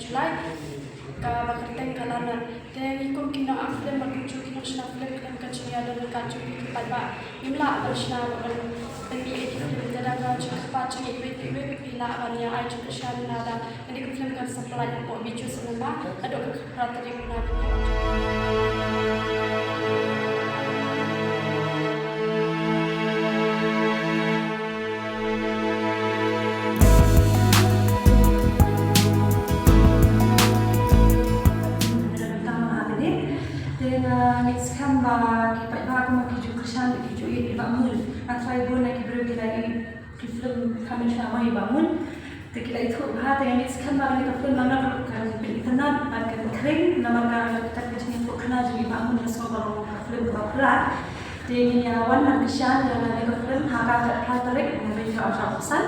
Julai ka bakateng kalanan dan ikut kina Phlim berkunjung kina sna Phlim kacung ada kacung di pada imla bersna pendi Phlim jadaga cepat cengit wet pila bania ai Jingkyrshan nada ini ke Phlim kan supply po Bijou semua ada ke Tarik nada. Next kan kita aku mau Jingkyrshan Bijou bangun atau ibu nak beri lagi Phlim kami sama bangun kita itu dengan next kan kita Phlim Lanot kan internet kan kering nama kita kerja untuk kena jadi bangun semua baru Phlim berperan dengan wan Jingkyrshan dan ada Phlim harga Tarik dengan awal-awalan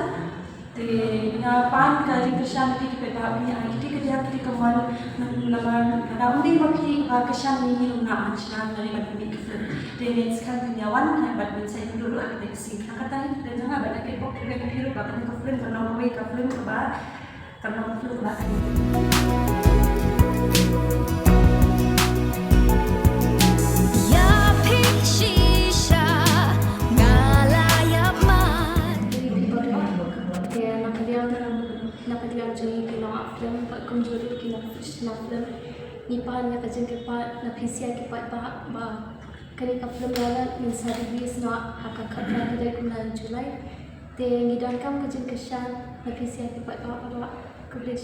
dengan pan ke Jingkyrshan kita punya kita kemuan nama undi bagi Jingkyrshan ini nama Jingkyrshan dari bagi Phlim dengan sekarang kenyawan hebat Bynta itu dulu ada sih kata dan jangan banyak kepok kita hidup bahkan ke Phlim karena mau ke Phlim karena Phlim kemjurut kina Phlim nipan ya kajen kepat na pisia kepat bah kani Phlim Lanot min service na hakakat na dari bulan Julai te ngidan kam kajen Jingkyrshan na pisia kepat bah kebelah